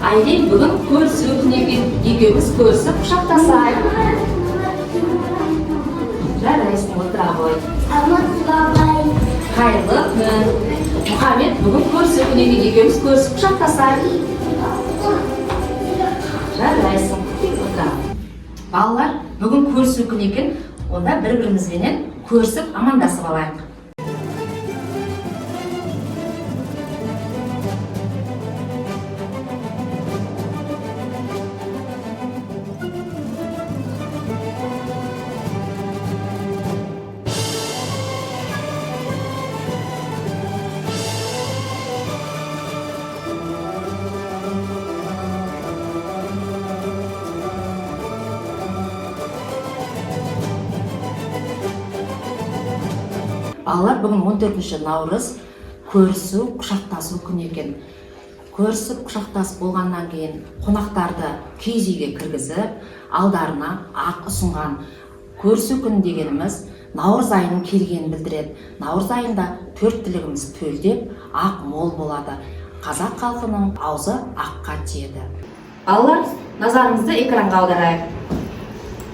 Айлин бүгін көрісу күнекен, екеуміз көрісіп құшақтасайық. Жарайсың, отыра ғой. Қайырлы күн. Мұхаммед бүгін көрісу күнекен, екеуміз көрісіп құшақтасайық. Жарайсың, отыра. Балалар, бүгін көрісу күнекен, онда бір-бірімізбенен көрісіп амандасып алайық. Балалар, бүгін 14 наурыз көрісу, құшақтасу күні екен. Көрісіп, құшақтасып болғаннан кейін қонақтарды киіз үйге кіргізіп, алдарына ақ ұсынған. Көрісу күні дегеніміз наурыз айының келгенін білдіреді. Наурыз айында 4 тілегіміз төлдеп, ақ мол болады. Қазақ халқының аузы аққа тиеді. Балалар, назарыңызды экранға аударайық.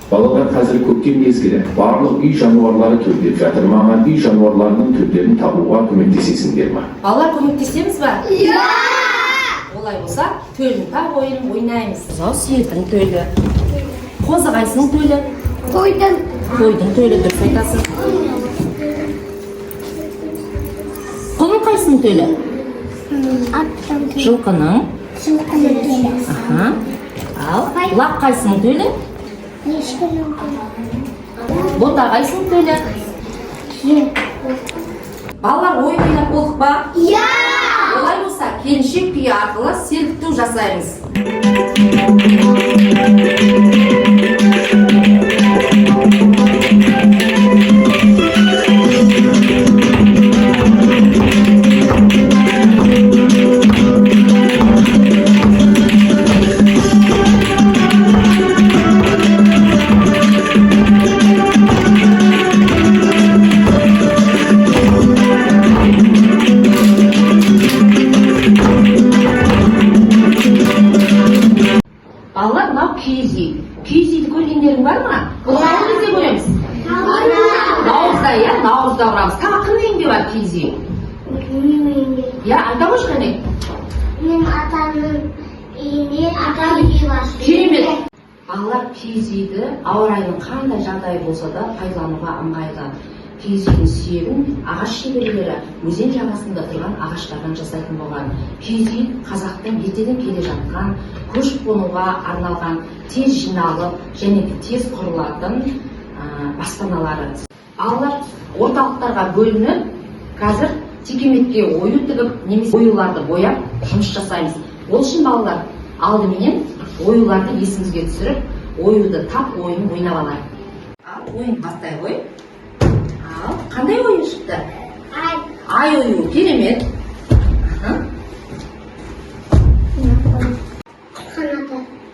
Балалар, қазір көктем мезгілі. Барлық үй жануарлары төлдеп жатыр. Маған үй жануарларының төлдерін табуға көмектесесіңдер ме? Балалар, көмектесеміз ба? Иә! Олай болса, төлін тап ойын ойнаймыз. Бұзау сиырдың төлі. Қозы қайсының төлі? Қойдың. Қойдың төлі, дұрыс айтасың. Құлын қайсының төлі? Аттың төлі. Жылқының. Жылқының төлі. Ал лақ қайсының төлі? Ешкінің төлі. Бота қайсының төлі? Балалар, ойын ойнап болдық ба? Иә! Олай болса, келіншек күйі арқылы сергіту жасаймыз. Балалар, мынау киіз үй. Киіз үйді көргендерің бар ма? Бұл қай кезде көреміз? Наурызда, иә? Наурызда ұрамыз. Тағы кімнің үйінде бар киіз үй? Менің үйімде. Иә, айта қойшы қане? Мен атамның үйінде атам үйі бар. Керемет. Балалар, киіз үйді ауа райының қандай жағдайы болса да пайдалануға ыңғайлы. Киіз үйдің сүйегін ағаш шеберлері өзен жағасында тұрған ағаштардан жасайтын болған. Киіз үй қазақтың ертеден келе жатқан, көшіп қонуға арналған, тез жиналып және тез құрылатын баспаналары. Балалар, орталықтарға бөлініп, қазір текеметке ою тігіп, немесе оюларды бояп жұмыс жасаймыз. Ол үшін балалар, алдыменен оюларды есімізге түсіріп, оюды тап ойын ойнап алайық. Ал ойын бастай ғой. Ал қандай ойын шықты? Ай ою, керемет.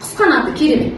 Құс қанаты, керемет.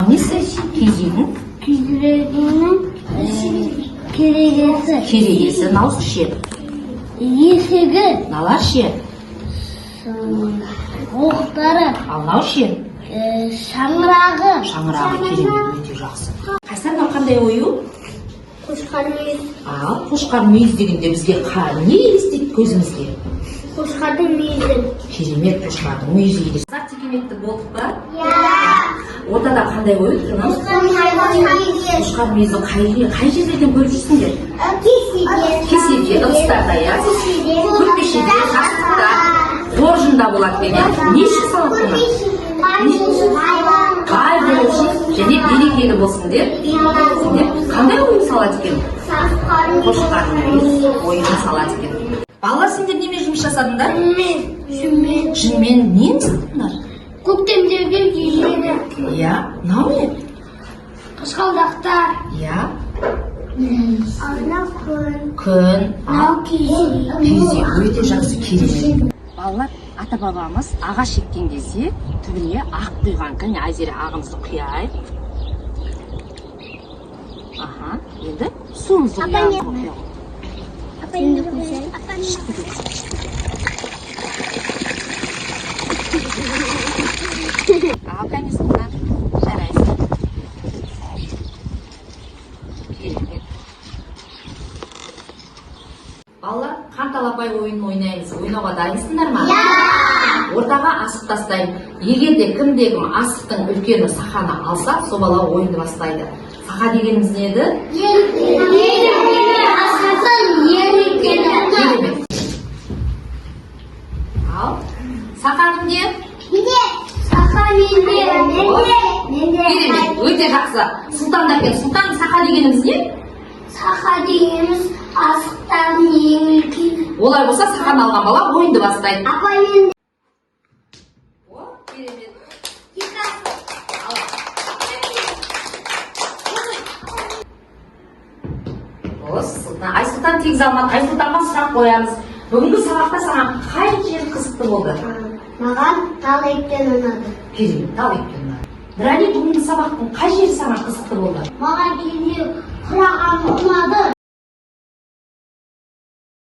Несі киіз үйдің? Керегесі. Керегесі, науыз ше? Есігі. Налар ше? Оқтары. Ал нау ше? Шаңырағы. Шаңырағы, керемет, өте жақсы. Қайсар, мынау қандай ою? Қошқар мүйіз. Ал қошқар мүйіз дегенде бізге не елестейді көзімізге? Қошқардың мүйізі. Керемет, қошқардың мүйізі елестейді. Қазақ текеметті болдық па? Иә. Ортада қандай ой тұрмыз? Қошқар мүйізі қай жерлерден көріп жүрсіңдер? Кеседе, ыдыстарда, иә? Көрпешеде, жастықта, қоржында болады деген. Не үшін салады бұны? Қай болсын және берекелі болсын деп қандай ойын салады екен? Қошқар мүйіз ойын салады екен. Балалар, сендер немен жұмыс жасадыңдар? Жүнмен. Жүнмен нені саттыңдар? Көктемдегі жері. Иә, мынау не? Қышқалдақтар. Иә, Ана күн. күн, Мынау киіз үй өте жақсы, керемет. Балалар, ата бабамыз ағаш еккен кезде түбіне ақ құйған. Кәне Айзере ағымызды құяйық. Аха, енді суымызды құяйық. Апайымды қойсай. Ал, конечно, жарайсың. Керемет. Балалар, қанталапай ойынын ойнаймыз. Ойнауға дайынсыңдар ма? Ортаға асық тастаймын. Егер де кімде-кім асықтың үлкені сақаны алса, сол бала ойынды бастайды. Сақа дегеніміз не еді? Керемет. Ал, сақа кімде? Керемет, өте жақсы. Сұлтан да екен. Сұлтан, сақа дегеніміз не? Сақа дегеніміз асықтардың ең үлкені. Олай болса, сақаны алған бала ойынды бастайды. Апаймен О, керемет. Айсұлтан тегіз алмады. Айсұлтанға сұрақ қоямыз. Бүгінгі сабақта саған қай жер қызықты болды? маған тал еккен ұнады. Керемет, тал еккен ұнады. Бірәли, бүгінгі сабақтың қай жері саған қызықты болды? Маған кейде құраған ұнады.